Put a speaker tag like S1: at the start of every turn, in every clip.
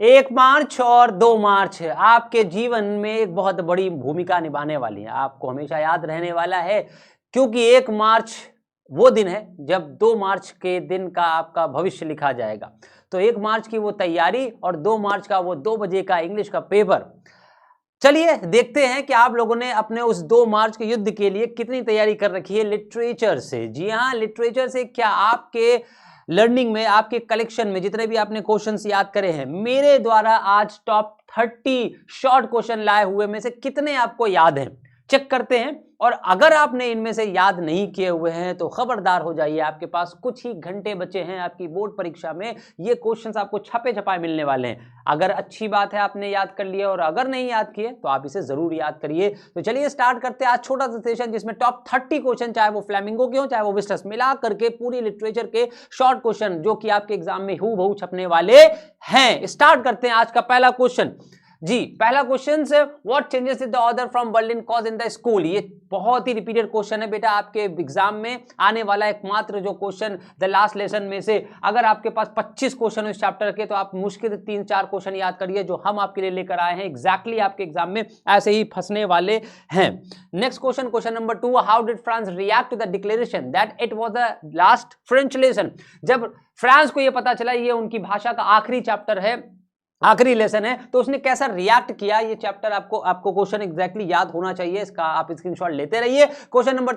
S1: 1 मार्च और 2 मार्च आपके जीवन में एक बहुत बड़ी भूमिका निभाने वाली है, आपको हमेशा याद रहने वाला है, क्योंकि 1 मार्च वो दिन है जब 2 मार्च के दिन का आपका भविष्य लिखा जाएगा। तो 1 मार्च की वो तैयारी और 2 मार्च का वो 2 बजे का इंग्लिश का पेपर। चलिए देखते हैं कि आप लोगों ने अपने उस 2 मार्च के युद्ध के लिए कितनी तैयारी कर रखी है लिटरेचर से। जी हाँ, लिटरेचर से। क्या आपके लर्निंग में, आपके कलेक्शन में जितने भी आपने क्वेश्चंस याद करे हैं, मेरे द्वारा आज टॉप 30 शॉर्ट क्वेश्चन लाए हुए में से कितने आपको याद हैं, चेक करते हैं। और अगर आपने इनमें से याद नहीं किए हुए हैं तो खबरदार हो जाइए, आपके पास कुछ ही घंटे बचे हैं आपकी बोर्ड परीक्षा में, ये क्वेश्चंस आपको छपे छपाए मिलने वाले हैं। अगर अच्छी बात है आपने याद कर लिया, और अगर नहीं याद किए तो आप इसे जरूर याद करिए। तो चलिए स्टार्ट करते हैं आज छोटा सा सेशन, जिसमें टॉप 30 क्वेश्चन, चाहे वो फ्लैमिंगो के हो चाहे वो विस्टस, मिला करके पूरी लिटरेचर के शॉर्ट क्वेश्चन जो कि आपके एग्जाम में हूबहू छपने वाले हैं। स्टार्ट करते हैं आज का पहला क्वेश्चन। जी, पहला क्वेश्चन से, what changes did the author from Berlin cause in the school. ये बहुत ही रिपीटेड क्वेश्चन है बेटा, आपके एग्जाम में आने वाला एकमात्र जो क्वेश्चन द लास्ट लेसन में से। अगर आपके पास 25 क्वेश्चन इस चैप्टर के, तो आप मुश्किल 3-4 क्वेश्चन याद करिए जो हम आपके लिए लेकर आए हैं, एग्जैक्टली आपके एग्जाम में ऐसे ही फंसने वाले हैं। Next question, question number 2, how did France react to the declaration that it was the last French lesson. जब फ्रांस को यह पता चला ये उनकी भाषा का आखिरी चैप्टर है, आखिरी लेसन है, तो उसने कैसा रिएक्ट किया। ये चैप्टर आपको क्वेश्चन एग्जैक्टली याद होना चाहिए, इसका आप स्क्रीनशॉट लेते रहिए। क्वेश्चन नंबर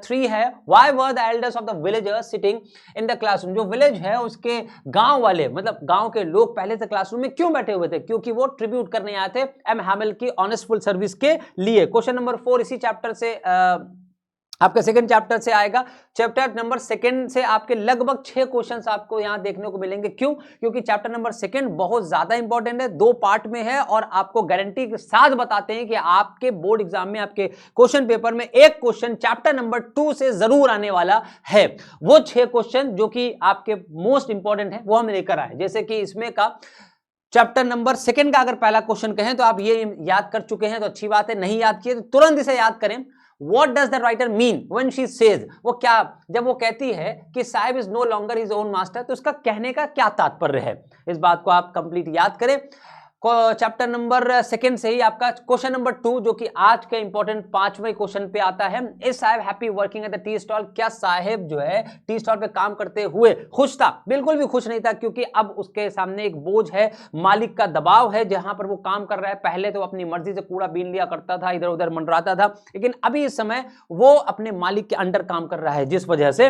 S1: 3 है, why were the elders of the villagers sitting in the classroom. जो विलेज है उसके गांव वाले, मतलब गांव के लोग पहले से क्लासरूम में क्यों बैठे हुए थे, क्योंकि वो ट्रिब्यूट करने आए थे एम हैमिल की ऑनेस्टफुल सर्विस के लिए। क्वेश्चन नंबर 4 इसी चैप्टर से आपके सेकंड चैप्टर से आएगा। चैप्टर नंबर 2 से आपके लगभग 6 क्वेश्चंस आपको यहां देखने को मिलेंगे। क्यों? क्योंकि चैप्टर नंबर 2 बहुत ज्यादा इंपॉर्टेंट है, 2 पार्ट में है, और आपको गारंटी के साथ बताते हैं कि आपके बोर्ड एग्जाम में, आपके क्वेश्चन पेपर में एक क्वेश्चन चैप्टर नंबर 2 से जरूर आने वाला है। वो 6 क्वेश्चन जो कि आपके मोस्ट इंपॉर्टेंट है वो हम लेकर आए। जैसे कि इसमें का चैप्टर नंबर 2 का अगर पहला क्वेश्चन कहें तो आप ये याद कर चुके हैं तो अच्छी बात है, नहीं याद किए तो तुरंत इसे याद करें। What does the writer mean when she says, वो क्या, जब वो कहती है कि Saheb is no longer his own master, तो उसका कहने का क्या तात्पर्य है, इस बात को आप कंप्लीट याद करें। चैप्टर नंबर 2 से ही आपका क्वेश्चन नंबर 2 जो कि आज के इंपॉर्टेंट 5वें क्वेश्चन पे आता है, is Sahib happy working at the tea stall. क्या साहिब जो है टी स्टॉल पे काम करते हुए खुश था? बिल्कुल भी खुश नहीं था, क्योंकि अब उसके सामने एक बोझ है, मालिक का दबाव है जहां पर वो काम कर रहा है। पहले तो अपनी मर्जी से कूड़ा बीन लिया करता था, इधर उधर मंडराता था, लेकिन अभी इस समय वो अपने मालिक के अंडर काम कर रहा है, जिस वजह से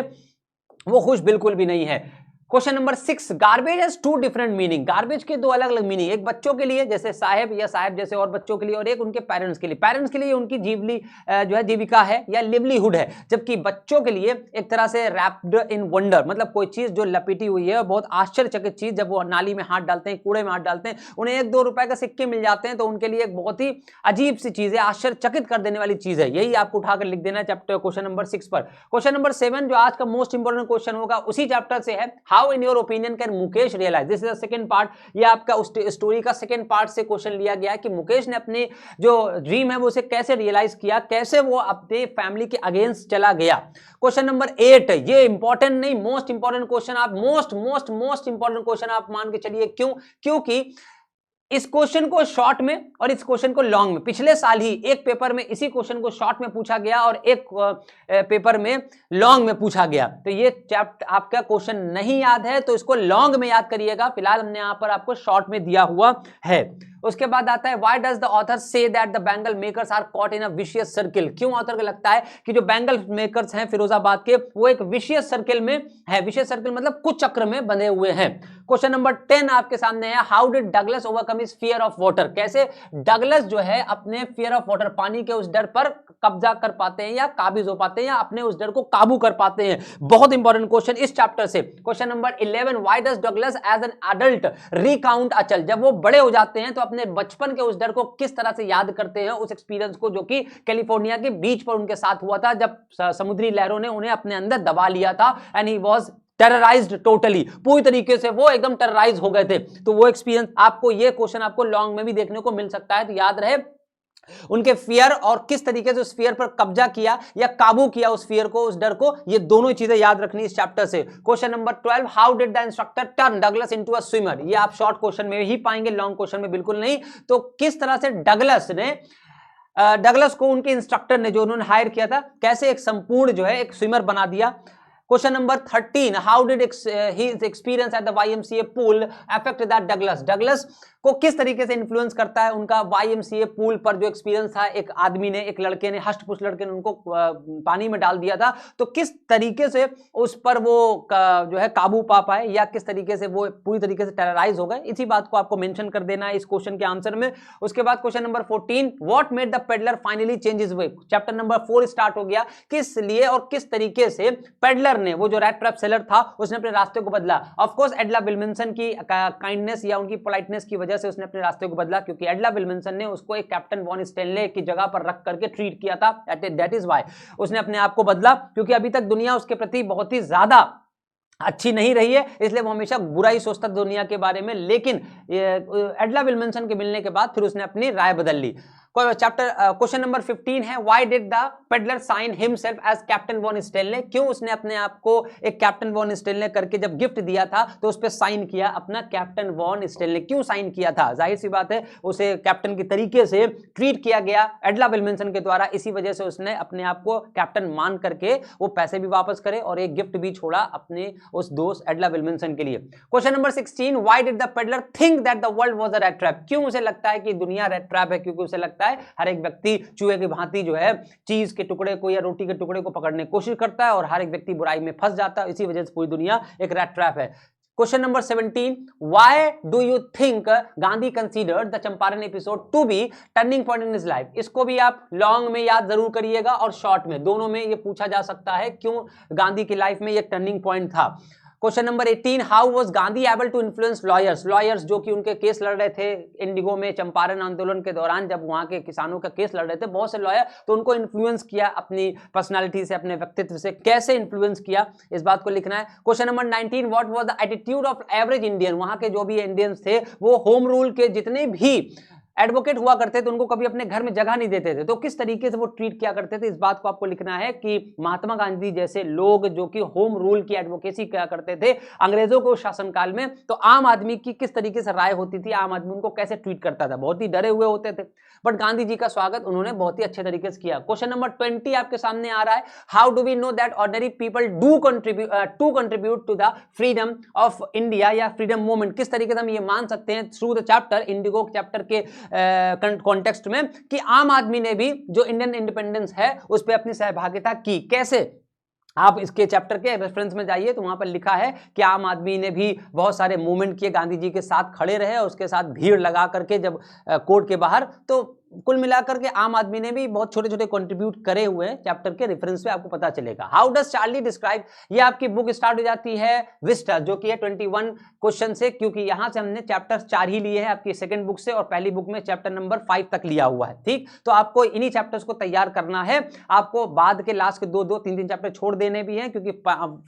S1: वो खुश बिल्कुल भी नहीं है। Question number 6, garbage has 2 different meaning. Garbage के 2 अलग अलग मीनिंग, एक बच्चों के लिए जैसे साहेब या साहेब जैसे और बच्चों के लिए, और एक उनके पेरेंट्स के लिए। पेरेंट्स के लिए उनकी जीवली जो है जीविका है या लिवलीहुड है, जबकि बच्चों के लिए एक तरह से रैप्ड इन वंडर, मतलब कोई चीज जो लपेटी हुई है, बहुत आश्चर्यचकित चीज। जब वो नाली में हाथ डालते हैं, कूड़े में हाथ डालते हैं, उन्हें 1-2 रुपए का सिक्के मिल जाते हैं, तो उनके लिए एक बहुत ही अजीब सी चीज है, आश्चर्यचकित कर देने वाली चीज है। यही आपको उठाकर लिख देना चैप्टर क्वेश्चन नंबर 6 पर। क्वेश्चन नंबर 7 जो आज का मोस्ट इंपोर्टेंट क्वेश्चन होगा उसी चैप्टर से है, how in your opinion can Mukesh realise. This is the second part, ये आपका उस स्टोरी का सेकंड पार्ट से क्वेश्चन लिया गया है कि मुकेश ने अपने जो ड्रीम है वो उसे कैसे रियलाइज किया, कैसे वो अपने फैमिली के अगेंस्ट चला गया। क्वेश्चन नंबर 8, ये इंपॉर्टेंट नहीं, मोस्ट इंपॉर्टेंट क्वेश्चन आप मोस्ट इंपॉर्टेंट क्वेश्चन आप मान के चलिए। क्यों? क्योंकि इस क्वेश्चन को शॉर्ट में और इस क्वेश्चन को लॉन्ग में, पिछले साल ही एक पेपर में इसी क्वेश्चन को शॉर्ट में पूछा गया और एक पेपर में लॉन्ग में पूछा गया। तो ये चैप्टर आपका क्वेश्चन नहीं याद है तो इसको लॉन्ग में याद करिएगा, फिलहाल हमने यहां पर आपको शॉर्ट में दिया हुआ है। उसके बाद आता है, why does the author say that the bangle makers are caught in a vicious circle. क्यों ऑथर को लगता है कि जो बैंगल मेकर्स हैं फिरोजाबाद के, वो एक विशियस सर्किल में है। विशियस सर्किल मतलब कुछ चक्र में बंधे हुए हैं। क्वेश्चन नंबर 10 आपके सामने है, how did Douglas overcome his fear of water. कैसे डगलस जो है अपने फियर ऑफ वाटर, पानी के उस डर पर कब्जा कर पाते हैं या काबिज हो पाते हैं या अपने उस डर को काबू कर पाते हैं। बहुत इंपॉर्टेंट क्वेश्चन इस चैप्टर से। Question number 11, why does Douglas as an adult recount अचल। जब वो बड़े हो जाते हैं तो अपने बचपन के उस डर को किस तरह से याद करते हैं, उस एक्सपीरियंस को जो कि कैलिफोर्निया के बीच पर उनके साथ हुआ था, जब समुद्री लहरों ने उन्हें अपने अंदर दबा लिया था, एंड ही वाज टेरराइज्ड टोटली, पूरी तरीके से वो एकदम टेरराइज हो गए थे। तो वो एक्सपीरियंस आपको, ये क्वेश्चन आपको लॉन्ग में भी देखने को मिल सकता है, तो याद रहे उनके फियर और किस तरीके से उस फियर पर कब्जा किया या काबू किया उस फियर को, उस डर को, ये दोनों चीजें याद रखनी इस चैप्टर से। Question number 12, how did the instructor turn Douglas into a swimmer? ये आप शॉर्ट क्वेश्चन में ही पाएंगे, लॉन्ग क्वेश्चन में बिल्कुल नहीं। तो किस तरह से डगलस को उनके इंस्ट्रक्टर ने, जो उन्होंने हायर किया था, कैसे एक संपूर्ण जो है एक स्विमर बना दिया। Question number 13, how did his experience at the YMCA pool affect the Douglas? Douglas को किस तरीके से इन्फ्लुएंस करता है उनका YMCA पूल पर जो एक्सपीरियंस था? एक आदमी ने, एक लड़के ने, हष्टपुष्ट लड़के ने उनको पानी में डाल दिया था, तो किस तरीके से उस पर वो जो है काबू पा पाए, या किस तरीके से वो पूरी तरीके से टेरराइज हो गए, इसी बात को आपको मेंशन कर देना है इस क्वेश्चन के आंसर में। उसके बाद question number 14, what made the peddler finally change his way? Chapter number 4 start हो गया। किस लिए और किस तरीके से पेडलर ने, वो जो रैट ट्रैप सेलर था, उसने अपने रास्ते को बदला? ऑफ कोर्स एडला विल्मनसन की काइंडनेस या उनकी पोलाइटनेस की वजह से उसने अपने रास्ते को बदला, क्योंकि एडला विल्मनसन ने उसको एक कैप्टन वॉन स्टेनले की जगह पर रख करके ट्रीट किया था। दैट इज व्हाई उसने अपने आप को बदला, क्योंकि अभी तक दुनिया उसके प्रति बहुत ही ज्यादा अच्छी नहीं रही है, इसलिए वो हमेशा बुरा ही सोचता दुनिया के बारे में। लेकिन एडला विल्मनसन के मिलने के बाद फिर उसने अपनी राय बदल ली। क्वेश्चन नंबर 15 है, why did the peddler sign himself as Captain von Stanley? क्यों उसने अपने आप को एक कैप्टन वॉन स्टेनले करके जब गिफ्ट दिया था तो उस पर साइन किया अपना कैप्टन वॉन स्टेनले? क्यों साइन किया था? जाहिर सी बात है, उसे कैप्टन की तरीके से ट्रीट किया गया एडला विल्मनसन के द्वारा, इसी वजह से उसने अपने आप को कैप्टन मान करके वो पैसे भी वापस करे और एक गिफ्ट भी छोड़ा अपने उस दोस्त एडला विल्मनसन के लिए। Question number 16, why did the peddler think that the world was a rat trap? क्यों उसे लगता है कि दुनिया रैट ट्रैप है? क्योंकि उसे लगता है हर एक व्यक्ति चूहे की भांति जो है चीज के टुकड़े को या रोटी के टुकड़े को पकड़ने की कोशिश करता है और हर एक व्यक्ति बुराई में फंस जाता है, इसी वजह से पूरी दुनिया एक रैट ट्रैप है। Question number 17, why do you think Gandhi considered the Champaran episode to be turning point in his life? इसको भी आप लॉन्ग में याद जरूर करिएगा और शॉर्ट में, दोनों में ये पूछा जा सकता है क्यों गांधी की लाइफ में ये टर्निंग पॉइंट था। Question number 18, how was Gandhi able to influence lawyers जो कि उनके केस लड़ रहे थे इंडिगो में चंपारण आंदोलन के दौरान, जब वहां के किसानों का केस लड़ रहे थे बहुत से लॉयर, तो उनको इन्फ्लुएंस किया अपनी पर्सनालिटी से, अपने व्यक्तित्व से, कैसे इन्फ्लुएंस किया, इस बात को लिखना है। Question number 19, what was the attitude of average Indian? वहां के जो भी इंडियंस थे वो होम रूल के जितने भी एडवोकेट हुआ करते थे उनको कभी अपने घर में जगह नहीं देते थे, तो किस तरीके से वो ट्रीट किया करते थे, इस बात को आपको लिखना है कि महात्मा गांधी जैसे लोग जो कि होम रूल की एडवोकेसी किया करते थे अंग्रेजों को शासनकाल में, तो आम आदमी की किस तरीके से राय होती थी, आम आदमी उनको कैसे ट्रीट करता था, बहुत ही डरे हुए होते थे, बट गांधी जी का स्वागत उन्होंने बहुत ही अच्छे तरीके से किया। क्वेश्चन नंबर 20 आपके सामने आ रहा है, how do we know that ordinary people do contribute to the freedom of India या फ्रीडम मूवमेंट? किस तरीके से हम ये मान सकते हैं through the chapter, indigo chapter के कॉन्टेक्स्ट में, कि आम आदमी ने भी जो इंडियन इंडिपेंडेंस है उस पर अपनी सहभागिता की? कैसे? आप इसके चैप्टर के रेफरेंस में जाइए तो वहां पर लिखा है कि आम आदमी ने भी बहुत सारे मूवमेंट किए, गांधी जी के साथ खड़े रहे और उसके साथ भीड़ लगा करके जब कोर्ट के बाहर, तो कुल मिलाकर के आम आदमी ने भी बहुत छोटे छोटे कंट्रीब्यूट करे हुए हैं, चैप्टर के रेफरेंस पे आपको पता चलेगा। How does Charlie describe? ये आपकी बुक स्टार्ट हो जाती है विस्टा, जो कि है 21 क्वेश्चन से, क्योंकि यहां से हमने चैप्टर 4 ही लिए हैं आपकी सेकंड बुक से और पहली बुक में चैप्टर नंबर 5 तक लिया हुआ है, ठीक। तो आपको इन्हीं चैप्टर्स को तैयार करना है, आपको बाद के लास्ट के 2-3 चैप्टर छोड़ देने भी हैं, क्योंकि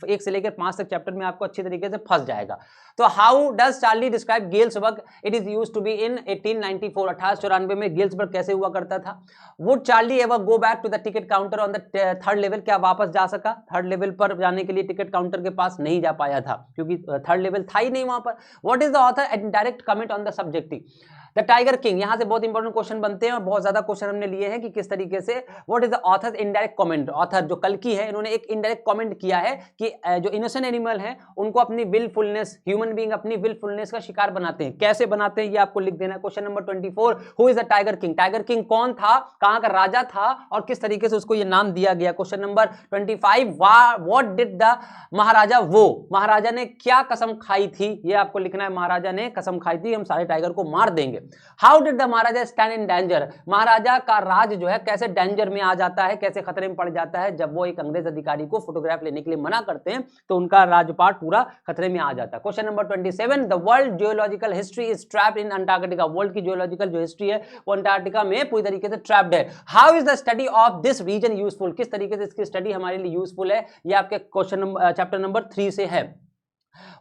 S1: 1 से लेकर 5 तक चैप्टर में आपको अच्छी तरीके से फंस जाएगा। तो how does Charlie describe Galesburg? It is used to be in 1894, 1894 में गेल्सबर्ग कैसे हुआ करता था? Would Charlie ever go back to the ticket counter on the third level? क्या वापस जा सका? थर्ड लेवल पर जाने के लिए टिकट काउंटर के पास नहीं जा पाया था, क्योंकि थर्ड लेवल था ही नहीं वहां पर। What is the author indirect comment on the subject? The tiger king, यहां से बहुत इंपॉर्टेंट क्वेश्चन बनते हैं और बहुत ज्यादा क्वेश्चन हमने लिए हैं कि किस तरीके से, what is the author indirect comment? Author जो कल्कि है, इन्होंने एक इनडायरेक्ट कमेंट किया है कि जो इनोसेंट एनिमल है उनको अपनी विलफुलनेस, ह्यूमन बीइंग अपनी विलफुलनेस का शिकार बनाते हैं। कैसे बनाते हैं ये आपको लिख देना है। Question number 24, who is the tiger king? Tiger king कौन था, कहां का राजा था और किस तरीके से उसको ये नाम दिया गया? Question number 25, what did the Maharaja vow? Maharaja ने क्या कसम खाई थी, ये आपको लिखना है। महाराजा ने कसम खाई थी हम सारे टाइगर को मार देंगे। How did the Maharaja stand in danger? Maharaja का राज जो है कैसे डेंजर में आ जाता है, कैसे खतरे में पड़ जाता है? जब वो एक अंग्रेज अधिकारी को फोटोग्राफ लेने के लिए मना करते हैं तो उनका राजपाट पूरा खतरे में आ जाता है। Question number 27, the world geological history is trapped in Antarctica? World की जियोलॉजिकल जो हिस्ट्री है वो अंटार्कटिका में पूरी तरीके से ट्रैप्ड है। How is the study of this region useful? किस तरीके से इसकी स्टडी हमारे लिए यूजफुल है? ये आपके क्वेश्चन चैप्टर नंबर 3 से है।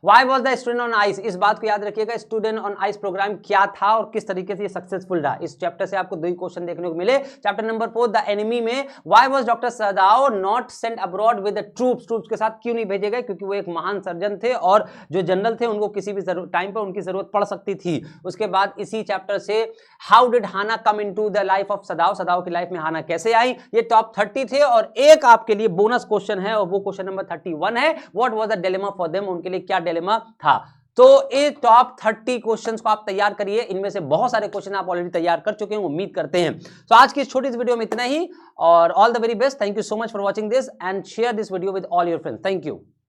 S1: Why was the student on ice? इस बात को याद रखिएगा, स्टूडेंट ऑन आइस प्रोग्राम क्या था और किस तरीके से ये सक्सेसफुल रहा। इस चैप्टर से आपको 2 क्वेश्चन देखने को मिले। चैप्टर नंबर 4 द एनिमी में Why was doctor Sadao not sent abroad with the troops? Troops के साथ क्यों नहीं भेजे गए? क्योंकि वो एक महान सर्जन थे और जो जनरल थे उनको किसी भी टाइम पर उनकी जरूरत पड़ सकती थी। उसके बाद इसी चैप्टर से how did Hana come into the life of Sadao? Sadao की लाइफ में हाना कैसे आई? ये टॉप 30 थे और एक आपके लिए बोनस क्वेश्चन है और वो क्वेश्चन नंबर 31 है, what was the dilemma for them? उनके लिए क्या डिलेमा था? तो ये टॉप 30 क्वेश्चंस को आप तैयार करिए। इनमें से बहुत सारे क्वेश्चन आप ऑलरेडी तैयार कर चुके हैं, उम्मीद करते हैं। तो आज की इस छोटी सी वीडियो में इतना ही और all the very best. Thank you so much for watching this and share this video with all your friends. Thank you.